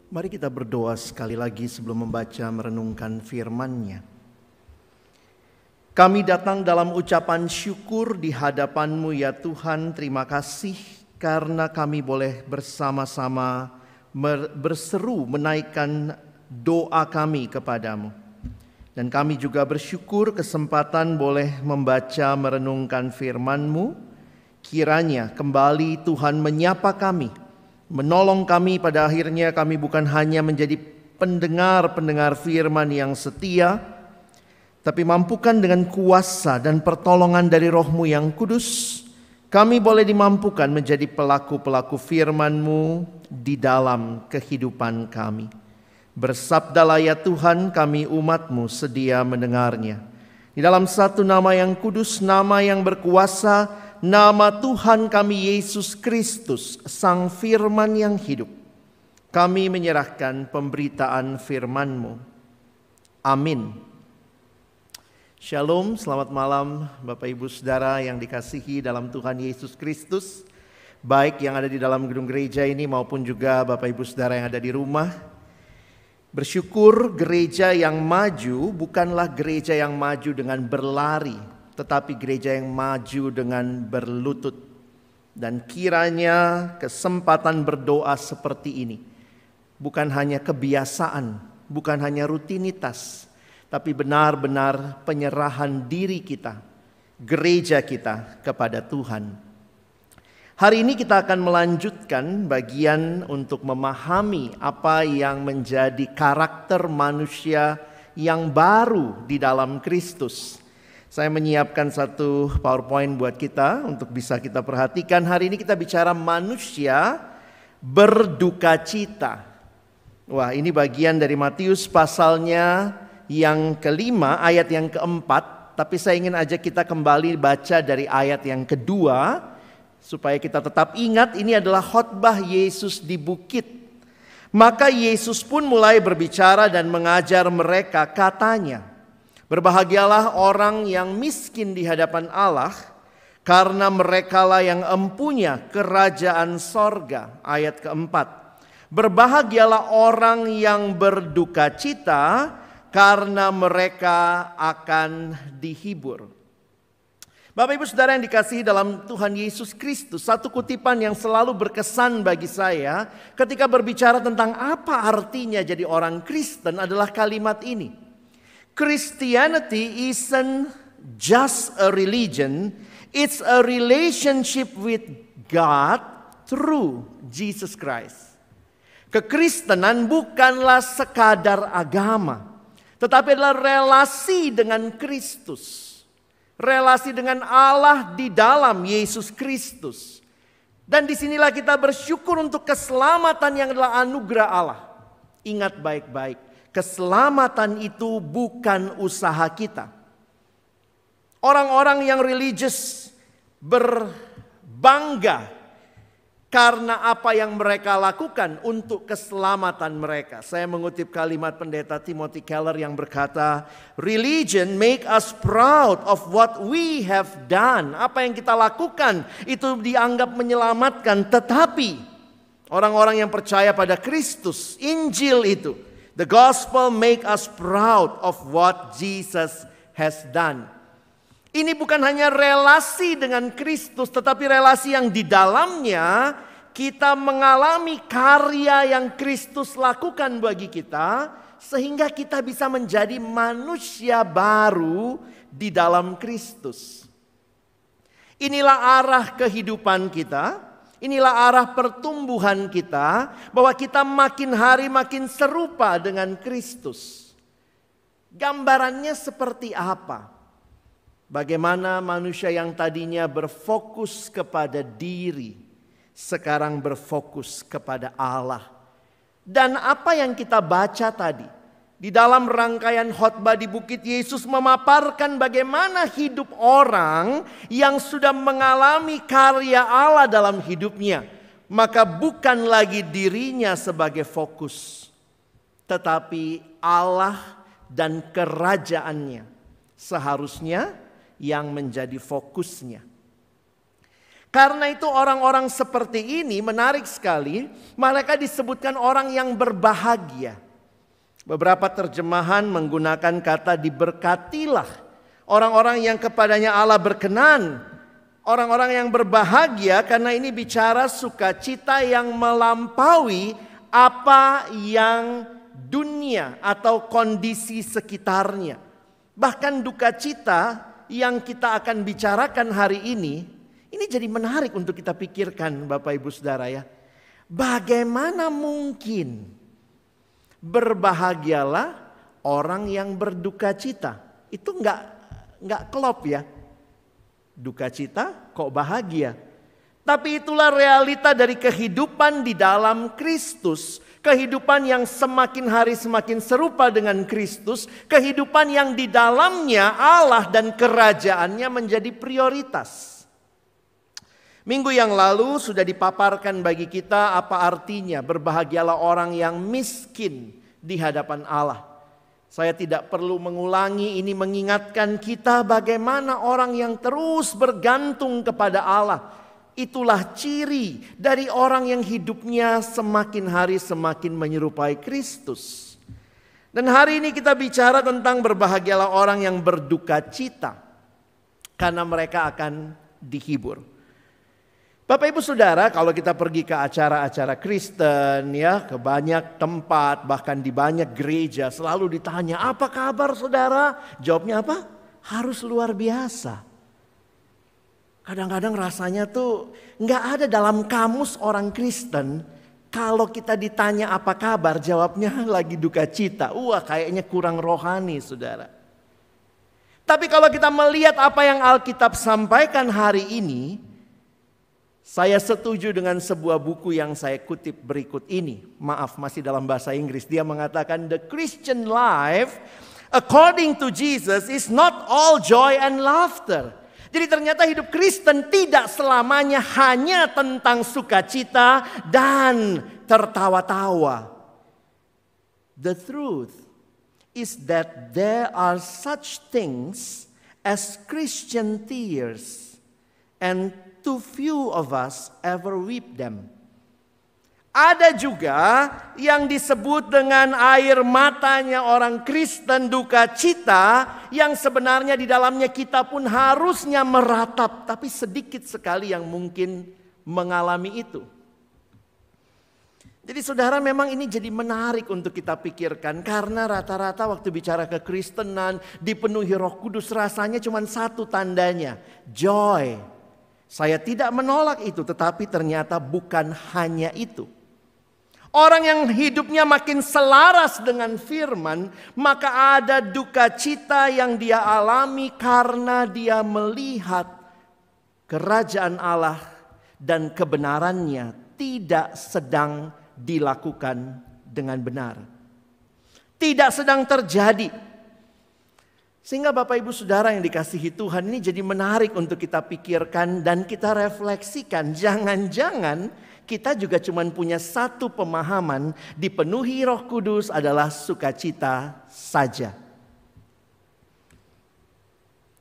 Mari kita berdoa sekali lagi sebelum membaca merenungkan firman-Nya. Kami datang dalam ucapan syukur di hadapan-Mu ya Tuhan. Terima kasih karena kami boleh bersama-sama berseru menaikkan doa kami kepadamu. Dan kami juga bersyukur kesempatan boleh membaca merenungkan firman-Mu. Kiranya kembali Tuhan menyapa kami, menolong kami pada akhirnya kami bukan hanya menjadi pendengar-pendengar firman yang setia, tapi mampukan dengan kuasa dan pertolongan dari Roh-Mu yang kudus, kami boleh dimampukan menjadi pelaku-pelaku firman-Mu di dalam kehidupan kami. Bersabdalah ya Tuhan, kami umat-Mu sedia mendengarnya. Di dalam satu nama yang kudus, nama yang berkuasa, nama Tuhan kami Yesus Kristus, Sang Firman yang hidup, kami menyerahkan pemberitaan firman-Mu. Amin. Shalom, selamat malam Bapak Ibu Saudara yang dikasihi dalam Tuhan Yesus Kristus, baik yang ada di dalam gedung gereja ini maupun juga Bapak Ibu Saudara yang ada di rumah. Bersyukur gereja yang maju bukanlah gereja yang maju dengan berlari, tetapi gereja yang maju dengan berlutut. Dan kiranya kesempatan berdoa seperti ini bukan hanya kebiasaan, bukan hanya rutinitas, tapi benar-benar penyerahan diri kita, gereja kita kepada Tuhan. Hari ini kita akan melanjutkan bagian untuk memahami apa yang menjadi karakter manusia yang baru di dalam Kristus. Saya menyiapkan satu PowerPoint buat kita untuk bisa kita perhatikan. Hari ini kita bicara manusia berduka cita. Wah, ini bagian dari Matius pasalnya yang kelima, ayat yang keempat. Tapi saya ingin ajak kita kembali baca dari ayat yang kedua, supaya kita tetap ingat ini adalah khotbah Yesus di bukit. Maka Yesus pun mulai berbicara dan mengajar mereka, katanya, berbahagialah orang yang miskin di hadapan Allah, karena merekalah yang empunya kerajaan sorga. Ayat keempat, berbahagialah orang yang berduka cita, karena mereka akan dihibur. Bapak Ibu Saudara yang dikasihi dalam Tuhan Yesus Kristus, satu kutipan yang selalu berkesan bagi saya ketika berbicara tentang apa artinya jadi orang Kristen adalah kalimat ini. Christianity isn't just a religion, it's a relationship with God through Jesus Christ. Kekristenan bukanlah sekadar agama, tetapi adalah relasi dengan Kristus. Relasi dengan Allah di dalam Yesus Kristus. Dan disinilah kita bersyukur untuk keselamatan yang adalah anugerah Allah. Ingat baik-baik, keselamatan itu bukan usaha kita. Orang-orang yang religius berbangga karena apa yang mereka lakukan untuk keselamatan mereka. Saya mengutip kalimat pendeta Timothy Keller yang berkata, religion make us proud of what we have done. Apa yang kita lakukan itu dianggap menyelamatkan. Tetapi orang-orang yang percaya pada Kristus, Injil itu, the gospel make us proud of what Jesus has done. Ini bukan hanya relasi dengan Kristus, tetapi relasi yang di dalamnya kita mengalami karya yang Kristus lakukan bagi kita, sehingga kita bisa menjadi manusia baru di dalam Kristus. Inilah arah kehidupan kita, inilah arah pertumbuhan kita, bahwa kita makin hari makin serupa dengan Kristus. Gambarannya seperti apa? Bagaimana manusia yang tadinya berfokus kepada diri, sekarang berfokus kepada Allah. Dan apa yang kita baca tadi, di dalam rangkaian khotbah di bukit, Yesus memaparkan bagaimana hidup orang yang sudah mengalami karya Allah dalam hidupnya. Maka bukan lagi dirinya sebagai fokus, tetapi Allah dan kerajaannya seharusnya yang menjadi fokusnya. Karena itu orang-orang seperti ini menarik sekali, mereka disebutkan orang yang berbahagia. Beberapa terjemahan menggunakan kata diberkatilah. Orang-orang yang kepadanya Allah berkenan. Orang-orang yang berbahagia karena ini bicara sukacita yang melampaui apa yang dunia atau kondisi sekitarnya. Bahkan duka cita yang kita akan bicarakan hari ini jadi menarik untuk kita pikirkan Bapak Ibu Saudara ya. Bagaimana mungkin berbahagialah orang yang berduka cita? Itu enggak klop ya. Duka cita kok bahagia. Tapi itulah realita dari kehidupan di dalam Kristus. Kehidupan yang semakin hari semakin serupa dengan Kristus. Kehidupan yang di dalamnya Allah dan kerajaannya menjadi prioritas. Minggu yang lalu sudah dipaparkan bagi kita apa artinya berbahagialah orang yang miskin di hadapan Allah. Saya tidak perlu mengulangi, ini mengingatkan kita bagaimana orang yang terus bergantung kepada Allah. Itulah ciri dari orang yang hidupnya semakin hari semakin menyerupai Kristus. Dan hari ini kita bicara tentang berbahagialah orang yang berduka cita, karena mereka akan dihibur. Bapak Ibu Saudara, kalau kita pergi ke acara-acara Kristen ya, ke banyak tempat, bahkan di banyak gereja selalu ditanya, apa kabar saudara? Jawabnya apa? Harus luar biasa. Kadang-kadang rasanya tuh nggak ada dalam kamus orang Kristen. Kalau kita ditanya apa kabar, jawabnya lagi duka cita. Wah, kayaknya kurang rohani saudara. Tapi kalau kita melihat apa yang Alkitab sampaikan hari ini, saya setuju dengan sebuah buku yang saya kutip berikut ini. Maaf, masih dalam bahasa Inggris. Dia mengatakan, the Christian life according to Jesus is not all joy and laughter. Jadi ternyata hidup Kristen tidak selamanya hanya tentang sukacita dan tertawa-tawa. The truth is that there are such things as Christian tears, and too few of us ever weep them. Ada juga yang disebut dengan air matanya orang Kristen duka cita, yang sebenarnya di dalamnya kita pun harusnya meratap, tapi sedikit sekali yang mungkin mengalami itu. Jadi saudara, memang ini jadi menarik untuk kita pikirkan, karena rata-rata waktu bicara kekristenan dipenuhi Roh Kudus, rasanya cuma satu tandanya, joy. Saya tidak menolak itu, tetapi ternyata bukan hanya itu. Orang yang hidupnya makin selaras dengan firman, maka ada duka cita yang dia alami karena dia melihat kerajaan Allah dan kebenarannya tidak sedang dilakukan dengan benar. Tidak sedang terjadi. Sehingga Bapak Ibu Saudara yang dikasihi Tuhan, ini jadi menarik untuk kita pikirkan dan kita refleksikan. Jangan-jangan kita juga cuma punya satu pemahaman, dipenuhi Roh Kudus adalah sukacita saja.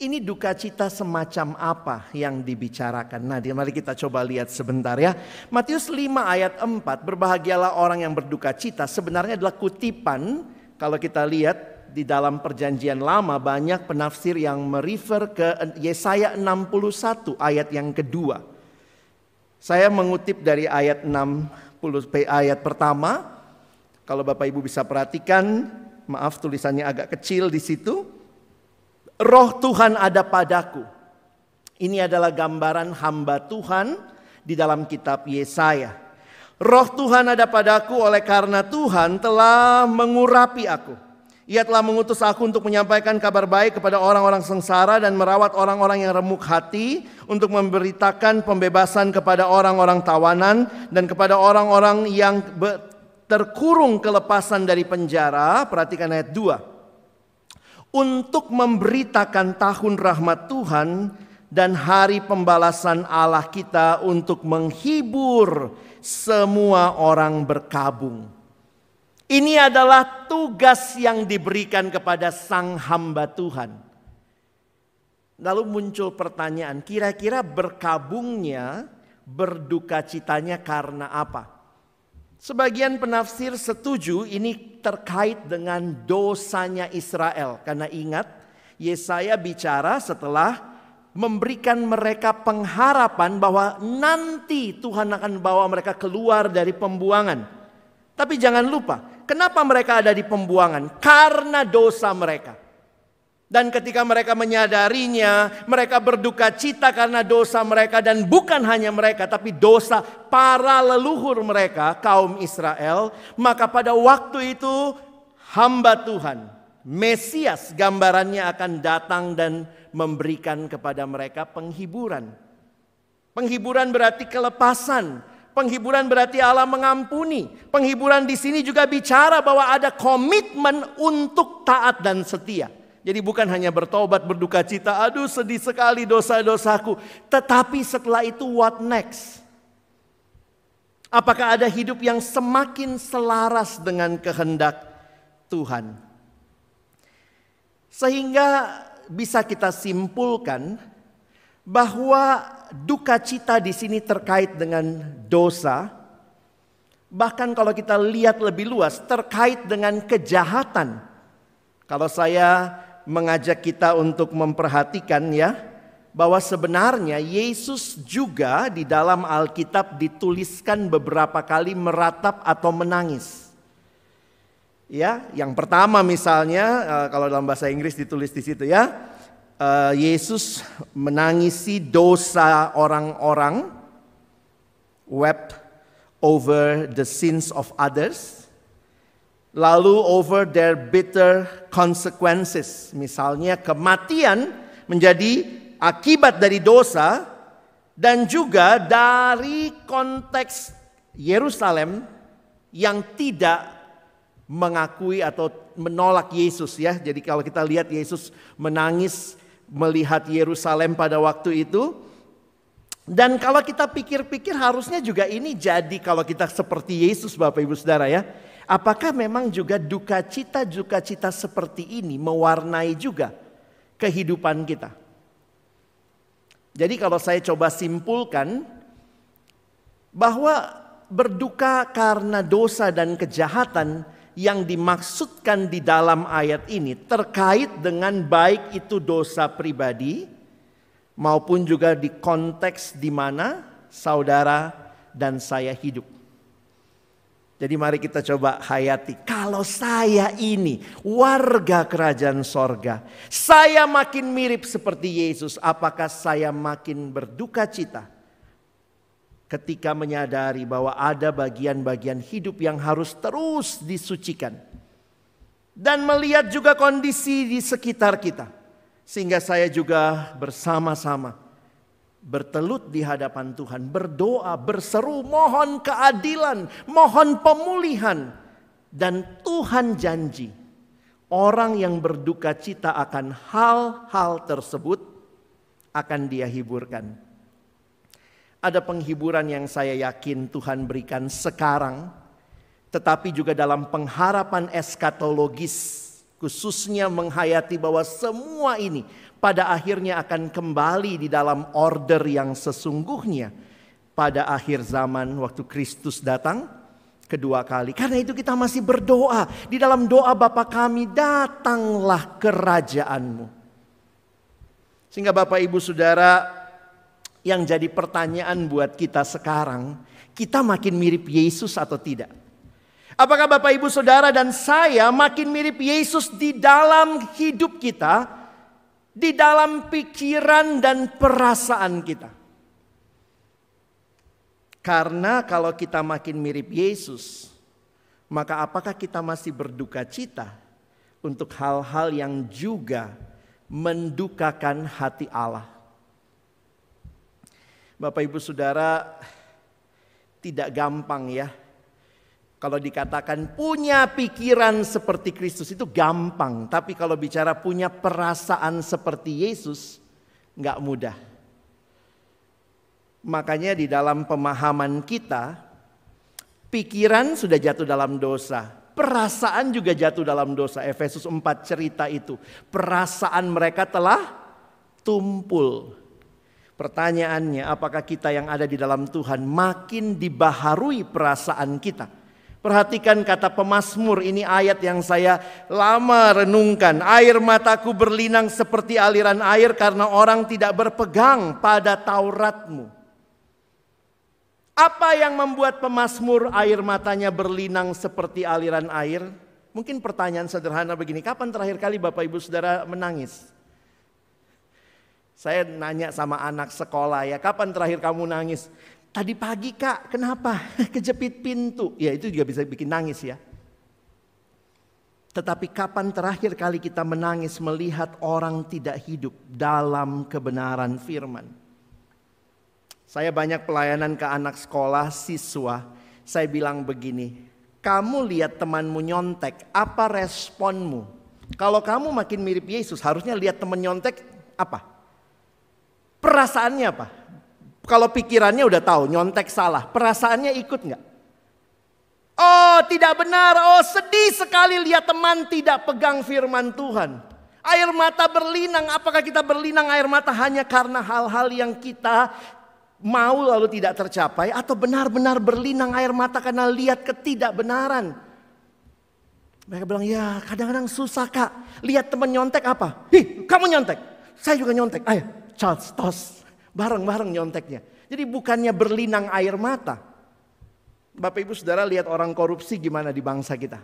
Ini duka cita semacam apa yang dibicarakan? Nah, mari kita coba lihat sebentar ya. Matius 5 ayat 4, berbahagialah orang yang berduka cita, sebenarnya adalah kutipan. Kalau kita lihat di dalam perjanjian lama, banyak penafsir yang merefer ke Yesaya 61 ayat yang kedua. Saya mengutip dari ayat 60 ayat pertama. Kalau Bapak Ibu bisa perhatikan, maaf tulisannya agak kecil di situ. Roh Tuhan ada padaku. Ini adalah gambaran hamba Tuhan di dalam kitab Yesaya. Roh Tuhan ada padaku oleh karena Tuhan telah mengurapi aku. Ia telah mengutus aku untuk menyampaikan kabar baik kepada orang-orang sengsara dan merawat orang-orang yang remuk hati, untuk memberitakan pembebasan kepada orang-orang tawanan dan kepada orang-orang yang terkurung kelepasan dari penjara. Perhatikan ayat 2. Untuk memberitakan tahun rahmat Tuhan dan hari pembalasan Allah kita, untuk menghibur semua orang berkabung. Ini adalah tugas yang diberikan kepada sang hamba Tuhan. Lalu muncul pertanyaan, kira-kira berkabungnya, berduka citanya karena apa? Sebagian penafsir setuju ini terkait dengan dosanya Israel. Karena ingat, Yesaya bicara setelah memberikan mereka pengharapan bahwa nanti Tuhan akan bawa mereka keluar dari pembuangan. Tapi jangan lupa, kenapa mereka ada di pembuangan? Karena dosa mereka. Dan ketika mereka menyadarinya, mereka berduka cita karena dosa mereka. Dan bukan hanya mereka, tapi dosa para leluhur mereka, kaum Israel. Maka pada waktu itu hamba Tuhan, Mesias gambarannya akan datang dan memberikan kepada mereka penghiburan. Penghiburan berarti kelepasan. Penghiburan berarti Allah mengampuni. Penghiburan di sini juga bicara bahwa ada komitmen untuk taat dan setia. Jadi bukan hanya bertobat, berduka cita, aduh sedih sekali dosa-dosaku. Tetapi setelah itu what next? Apakah ada hidup yang semakin selaras dengan kehendak Tuhan? Sehingga bisa kita simpulkan bahwa duka cita di sini terkait dengan dosa. Bahkan kalau kita lihat lebih luas terkait dengan kejahatan. Kalau saya mengajak kita untuk memperhatikan ya, bahwa sebenarnya Yesus juga di dalam Alkitab dituliskan beberapa kali meratap atau menangis. Ya, yang pertama misalnya kalau dalam bahasa Inggris ditulis di situ ya, Yesus menangisi dosa orang-orang, wept over the sins of others. Lalu over their bitter consequences. Misalnya kematian menjadi akibat dari dosa. Dan juga dari konteks Yerusalem yang tidak mengakui atau menolak Yesus ya. Jadi kalau kita lihat Yesus menangis melihat Yerusalem pada waktu itu. Dan kalau kita pikir-pikir harusnya juga ini jadi kalau kita seperti Yesus Bapak Ibu Saudara ya. Apakah memang juga duka cita seperti ini mewarnai juga kehidupan kita? Jadi kalau saya coba simpulkan bahwa berduka karena dosa dan kejahatan yang dimaksudkan di dalam ayat ini terkait dengan baik itu dosa pribadi maupun juga di konteks di mana saudara dan saya hidup. Jadi mari kita coba hayati. Kalau saya ini warga kerajaan sorga, saya makin mirip seperti Yesus. Apakah saya makin berduka cita ketika menyadari bahwa ada bagian-bagian hidup yang harus terus disucikan. Dan melihat juga kondisi di sekitar kita. Sehingga saya juga bersama-sama bertelut di hadapan Tuhan, berdoa, berseru, mohon keadilan, mohon pemulihan. Dan Tuhan janji, orang yang berduka cita akan hal-hal tersebut akan Dia hiburkan. Ada penghiburan yang saya yakin Tuhan berikan sekarang, tetapi juga dalam pengharapan eskatologis, khususnya menghayati bahwa semua ini pada akhirnya akan kembali di dalam order yang sesungguhnya pada akhir zaman waktu Kristus datang kedua kali. Karena itu kita masih berdoa. Di dalam doa Bapa kami, datanglah kerajaan-Mu. Sehingga Bapak Ibu Saudara, yang jadi pertanyaan buat kita sekarang, kita makin mirip Yesus atau tidak? Apakah Bapak Ibu Saudara dan saya makin mirip Yesus di dalam hidup kita? Di dalam pikiran dan perasaan kita. Karena kalau kita makin mirip Yesus, maka apakah kita masih berduka cita untuk hal-hal yang juga mendukakan hati Allah? Bapak Ibu Saudara, tidak gampang ya. Kalau dikatakan punya pikiran seperti Kristus itu gampang. Tapi kalau bicara punya perasaan seperti Yesus, gak mudah. Makanya di dalam pemahaman kita, pikiran sudah jatuh dalam dosa. Perasaan juga jatuh dalam dosa. Efesus 4 cerita itu. Perasaan mereka telah tumpul. Pertanyaannya, apakah kita yang ada di dalam Tuhan makin dibaharui perasaan kita? Perhatikan kata pemazmur, ini ayat yang saya lama renungkan. Air mataku berlinang seperti aliran air karena orang tidak berpegang pada Tauratmu. Apa yang membuat pemazmur air matanya berlinang seperti aliran air? Mungkin pertanyaan sederhana begini, kapan terakhir kali Bapak Ibu Saudara menangis? Saya nanya sama anak sekolah ya, kapan terakhir kamu nangis? Tadi pagi Kak, kenapa? Kejepit pintu. Ya itu juga bisa bikin nangis ya. Tetapi kapan terakhir kali kita menangis melihat orang tidak hidup dalam kebenaran firman? Saya banyak pelayanan ke anak sekolah, siswa. Saya bilang begini, kamu lihat temanmu nyontek, apa responmu? Kalau kamu makin mirip Yesus, harusnya lihat teman nyontek apa? Perasaannya apa? Kalau pikirannya udah tahu nyontek salah, perasaannya ikut nggak? Oh tidak benar, oh sedih sekali lihat teman tidak pegang firman Tuhan. Air mata berlinang, apakah kita berlinang air mata hanya karena hal-hal yang kita mau lalu tidak tercapai? Atau benar-benar berlinang air mata karena lihat ketidakbenaran? Mereka bilang ya kadang-kadang susah Kak, lihat teman nyontek apa? Hi, kamu nyontek, saya juga nyontek, ayo. Charles tos, bareng-bareng nyonteknya. Jadi bukannya berlinang air mata. Bapak Ibu Saudara lihat orang korupsi gimana di bangsa kita.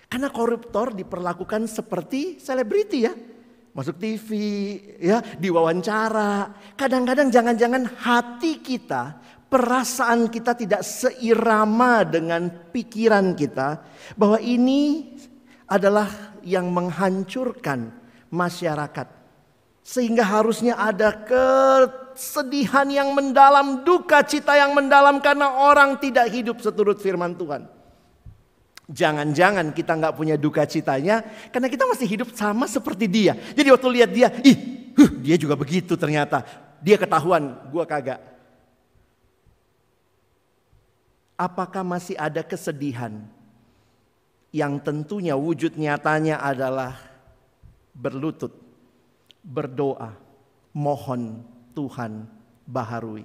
Karena koruptor diperlakukan seperti selebriti ya. Masuk TV, ya, diwawancara. Kadang-kadang jangan-jangan hati kita, perasaan kita tidak seirama dengan pikiran kita. Bahwa ini adalah yang menghancurkan masyarakat. Sehingga harusnya ada kesedihan yang mendalam, duka cita yang mendalam karena orang tidak hidup seturut firman Tuhan. Jangan-jangan kita nggak punya duka citanya karena kita masih hidup sama seperti dia. Jadi waktu lihat dia, dia juga begitu ternyata. Dia ketahuan, gua kagak. Apakah masih ada kesedihan yang tentunya wujud nyatanya adalah berlutut, berdoa, mohon Tuhan baharui.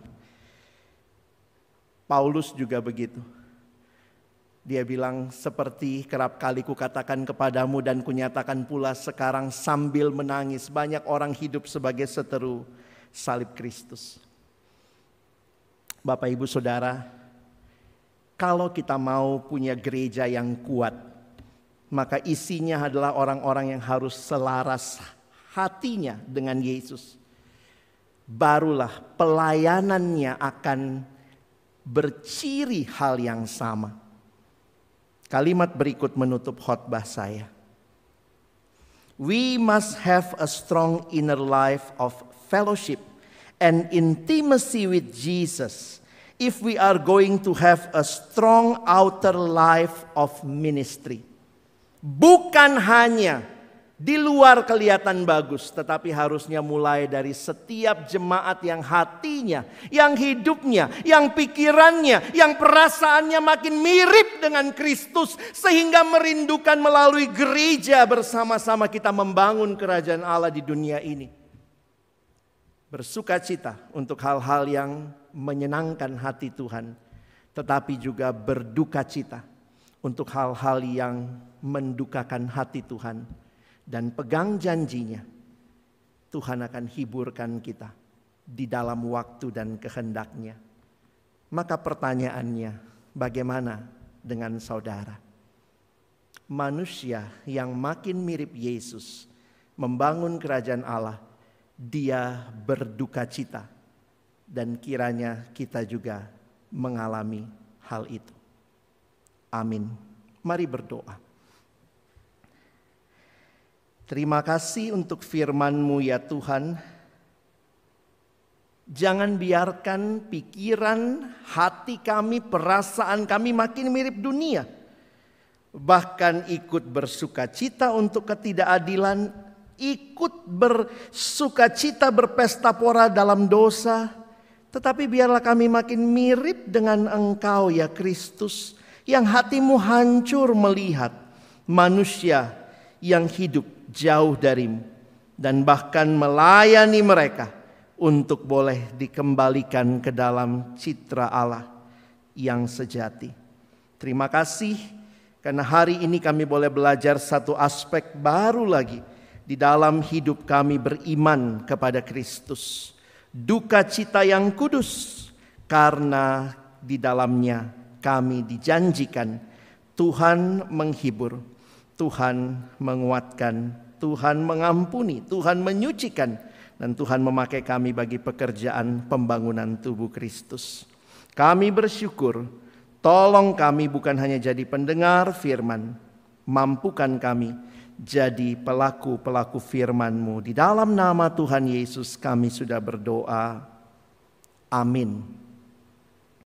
Paulus juga begitu. Dia bilang seperti kerap kali kukatakan kepadamu dan kunyatakan pula sekarang sambil menangis. Banyak orang hidup sebagai seteru salib Kristus. Bapak Ibu Saudara, kalau kita mau punya gereja yang kuat, maka isinya adalah orang-orang yang harus selaras hatinya dengan Yesus. Barulah pelayanannya akan berciri hal yang sama. Kalimat berikut menutup khotbah saya. We must have a strong inner life of fellowship and intimacy with Jesus if we are going to have a strong outer life of ministry. Bukan hanya di luar kelihatan bagus, tetapi harusnya mulai dari setiap jemaat yang hatinya, yang hidupnya, yang pikirannya, yang perasaannya makin mirip dengan Kristus. Sehingga merindukan melalui gereja bersama-sama kita membangun kerajaan Allah di dunia ini. Bersukacita untuk hal-hal yang menyenangkan hati Tuhan, tetapi juga berduka cita untuk hal-hal yang mendukakan hati Tuhan. Dan pegang janjinya, Tuhan akan hiburkan kita di dalam waktu dan kehendaknya. Maka pertanyaannya, bagaimana dengan saudara? Manusia yang makin mirip Yesus, membangun kerajaan Allah, dia berduka cita. Dan kiranya kita juga mengalami hal itu. Amin. Mari berdoa. Terima kasih untuk firman-Mu ya Tuhan. Jangan biarkan pikiran, hati kami, perasaan kami makin mirip dunia. Bahkan ikut bersukacita untuk ketidakadilan, ikut bersukacita berpesta pora dalam dosa. Tetapi biarlah kami makin mirip dengan Engkau ya Kristus, yang hatimu hancur melihat manusia yang hidup jauh darimu, dan bahkan melayani mereka untuk boleh dikembalikan ke dalam citra Allah yang sejati. Terima kasih karena hari ini kami boleh belajar satu aspek baru lagi di dalam hidup kami beriman kepada Kristus. Duka cita yang kudus, karena di dalamnya kami dijanjikan Tuhan menghibur, Tuhan menguatkan, Tuhan mengampuni, Tuhan menyucikan, dan Tuhan memakai kami bagi pekerjaan pembangunan tubuh Kristus. Kami bersyukur, tolong kami bukan hanya jadi pendengar firman, mampukan kami jadi pelaku-pelaku firman-Mu. Di dalam nama Tuhan Yesus kami sudah berdoa. Amin.